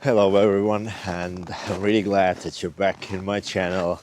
Hello everyone, and I'm really glad that you're back in my channel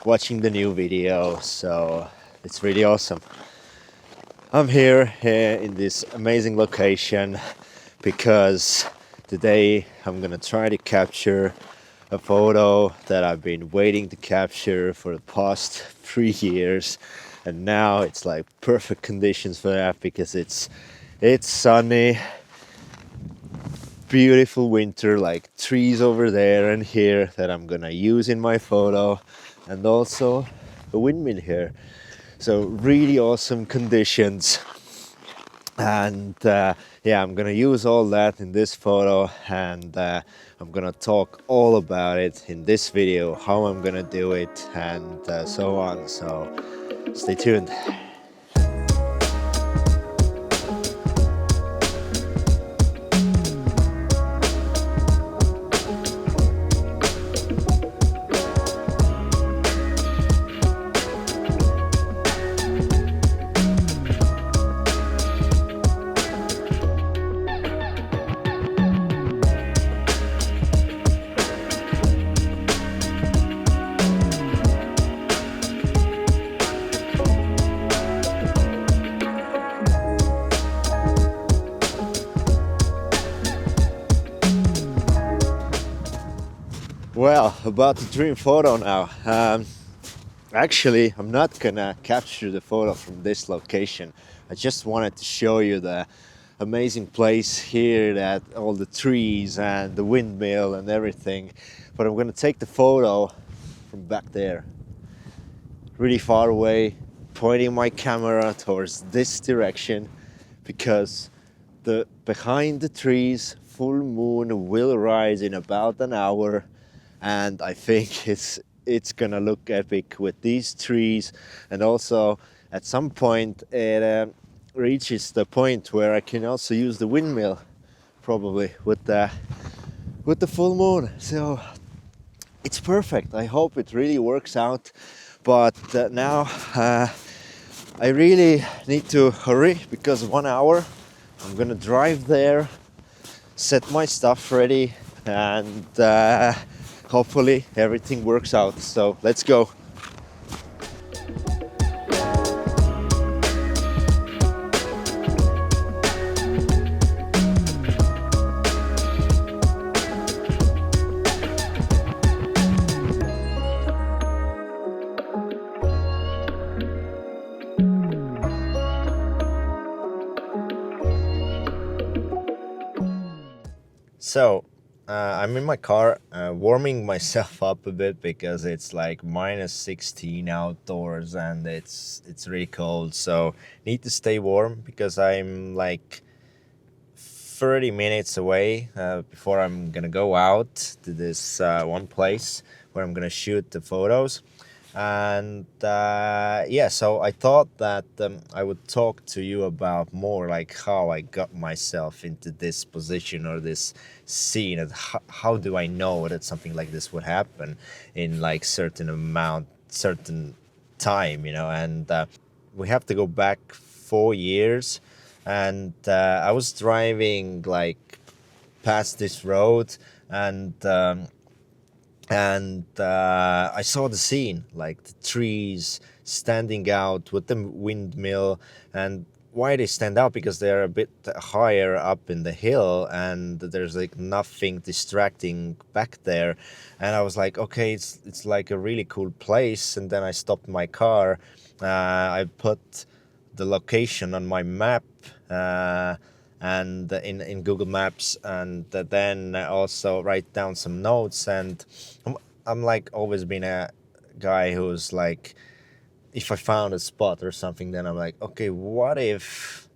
watching the new video, so it's really awesome. I'm here in this amazing location because today I'm gonna try to capture a photo that I've been waiting to capture for the past 3 years, and now it's like perfect conditions for that because it's sunny, beautiful winter, like trees over there and here that I'm gonna use in my photo, and also a windmill here. So really awesome conditions, and yeah, I'm gonna use all that in this photo, and I'm gonna talk all about it in this video, how I'm gonna do it, and so on. So stay tuned. Well, about the dream photo now. Actually, I'm not gonna capture the photo from this location. I just wanted to show you the amazing place here, that all the trees and the windmill and everything. But I'm gonna take the photo from back there, really far away, pointing my camera towards this direction, because the behind the trees full moon will rise in about an hour, and I think it's gonna look epic with these trees. And also at some point it reaches the point where I can also use the windmill, probably with the full moon. So it's perfect. I hope it really works out, but now I really need to hurry because 1 hour I'm gonna drive there, set my stuff ready, and hopefully everything works out. So let's go. So I'm in my car, warming myself up a bit because it's like -16 outdoors and it's really cold. So need to stay warm because I'm like 30 minutes away before I'm gonna go out to this one place where I'm gonna shoot the photos. And yeah, so I thought that I would talk to you about more like how I got myself into this position or this scene, and how do I know that something like this would happen in like certain time, you know. And we have to go back 4 years, and I was driving like past this road, and I saw the scene, like the trees standing out with the windmill. And why they stand out? Because they're a bit higher up in the hill, and there's like nothing distracting back there. And I was like, okay, it's like a really cool place. And then I stopped my car. I put the location on my map. And in Google Maps, and then also write down some notes. And I'm like always been a guy who's like, if I found a spot or something, then I'm like, okay, what if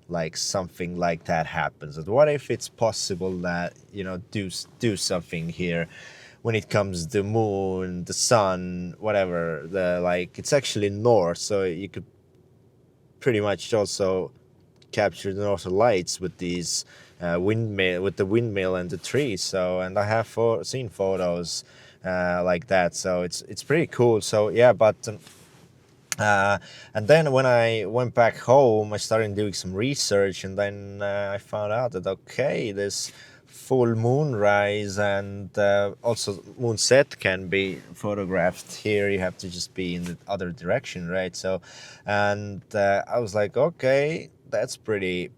like something like that happens? And what if it's possible that, you know, do something here when it comes to the moon, the sun, whatever, the like it's actually north, so you could pretty much also capture the northern lights with these with the windmill and the trees. So, and I have seen photos like that, so it's pretty cool. So yeah, but and then when I went back home, I started doing some research, and then I found out that okay, this full moonrise, and also moonset can be photographed. Here you have to just be in the other direction, right? So, and I was like, okay, that's pretty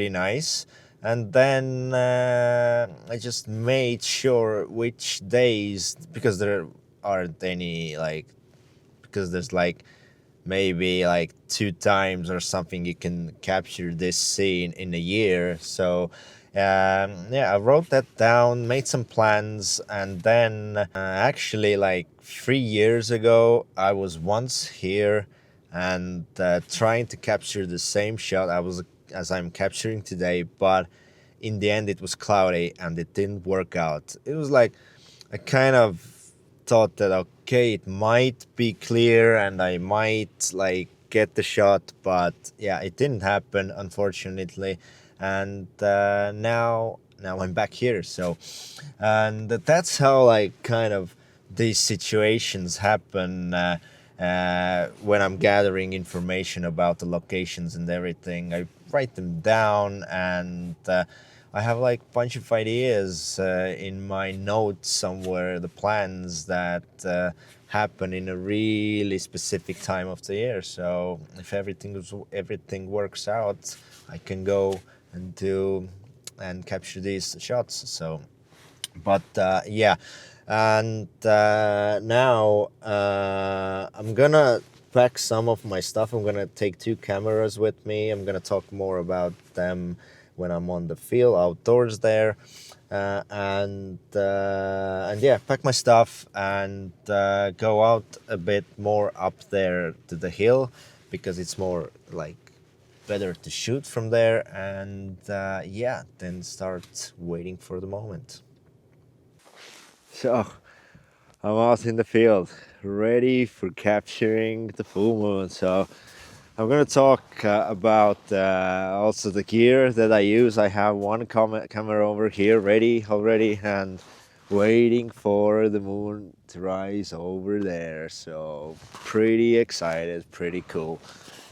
nice. And then I just made sure which days, because there aren't any like, because there's like maybe like 2 times or something you can capture this scene in a year. So yeah, I wrote that down, made some plans, and then actually like 3 years ago I was once here and trying to capture the same shot as I'm capturing today, but in the end it was cloudy and it didn't work out. It was like I kind of thought that okay, it might be clear and I might like get the shot, but yeah, it didn't happen, unfortunately. And now I'm back here. So, and that's how like kind of these situations happen when I'm gathering information about the locations and everything. I write them down, and I have like a bunch of ideas in my notes somewhere, the plans that happen in a really specific time of the year. So if everything works out, I can go and do and capture these shots. So, but yeah, and now I'm gonna pack some of my stuff. I'm gonna take 2 cameras with me. I'm gonna talk more about them when I'm on the field outdoors there, and yeah, pack my stuff and go out a bit more up there to the hill, because it's more like better to shoot from there, and yeah, then start waiting for the moment. So I'm out in the field, ready for capturing the full moon. So I'm gonna talk about also the gear that I use. I have one camera over here ready already and waiting for the moon to rise over there. So pretty excited, pretty cool.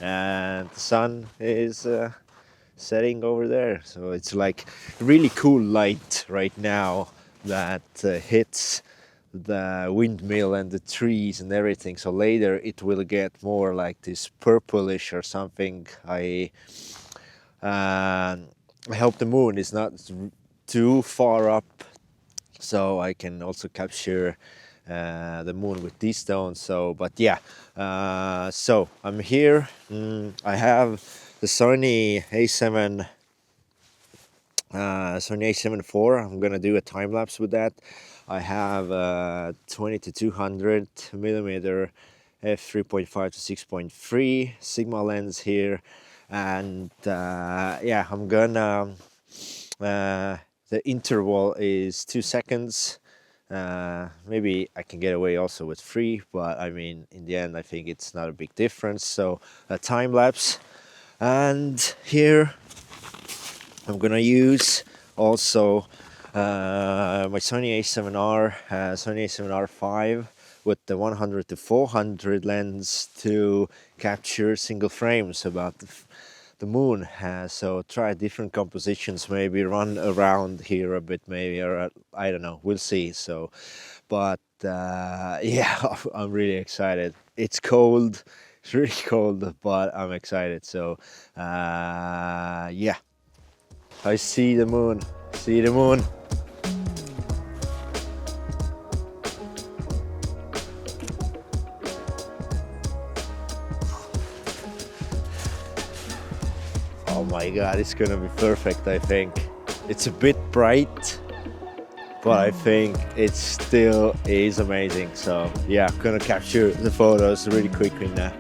And the sun is setting over there. So it's like really cool light right now that hits the windmill and the trees and everything. So later it will get more like this purplish or something. I hope the moon is not too far up, so I can also capture the moon with these stones. So, but yeah, so I'm here. I have the Sony A7IV. I'm gonna do a time lapse with that. I have 20 to 200 millimeter f3.5 to 6.3 Sigma lens here, and yeah, I'm gonna the interval is 2 seconds. Maybe I can get away also with 3, but I mean, in the end I think it's not a big difference. So a time lapse, and here I'm gonna use also my Sony A7R, Sony A7R5 with the 100 to 400 lens to capture single frames about the moon. So try different compositions, maybe run around here a bit, maybe, or I don't know, we'll see. So, but yeah, I'm really excited. It's cold, it's really cold, but I'm excited. So yeah. I see the moon. See the moon. Oh my god, it's gonna be perfect, I think. It's a bit bright, but I think it still is amazing. So yeah, I'm gonna capture the photos really quickly now.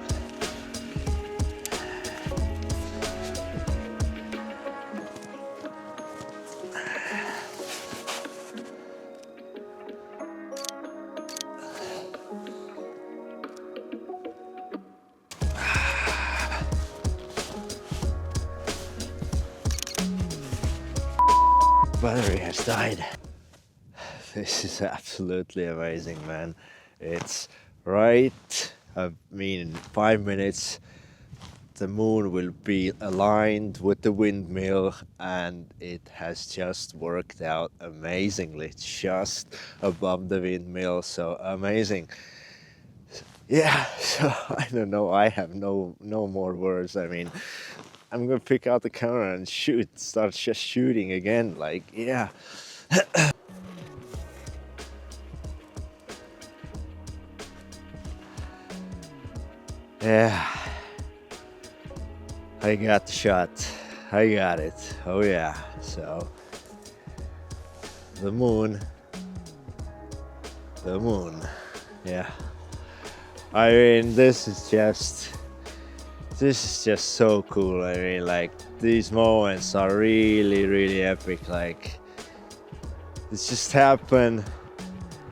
Battery has died. This is absolutely amazing, man. It's right, I mean, in 5 minutes the moon will be aligned with the windmill, and it has just worked out amazingly, just above the windmill. So amazing. Yeah, so I don't know, I have no more words. I mean, I'm gonna pick out the camera and start just shooting again, like, yeah. Yeah, I got the shot. I got it. Oh yeah. So the moon. Yeah. I mean, this is just so cool. I mean, like, these moments are really epic. Like, it's just happen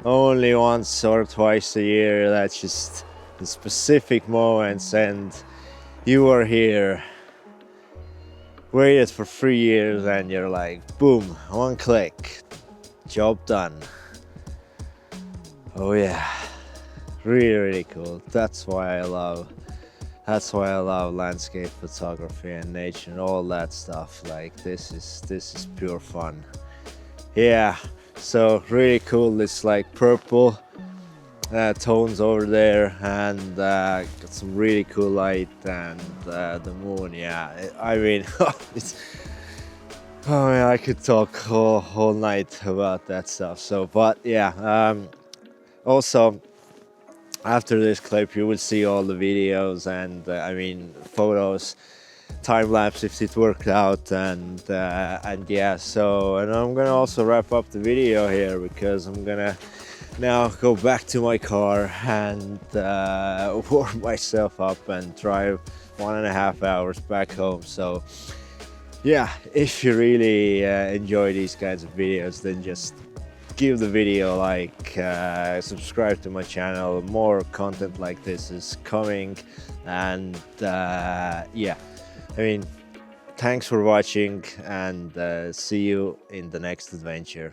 only once or twice a year. That's just the specific moments, and you are here, waited for 3 years, and you're like, boom, one click, job done. Oh yeah, really cool. That's why I love landscape photography and nature and all that stuff. Like, this is pure fun. Yeah, so really cool. It's like purple tones over there, and got some really cool light, and the moon. Yeah, I mean, it's, oh man, I could talk whole night about that stuff. So, but yeah, also after this clip you will see all the videos and I mean photos, time lapse if it worked out, and yeah. So, and I'm gonna also wrap up the video here because I'm gonna now go back to my car and warm myself up and drive 1.5 hours back home. So yeah, if you really enjoy these kinds of videos, then just give the video a like, subscribe to my channel. More content like this is coming, and yeah, I mean, thanks for watching, and see you in the next adventure.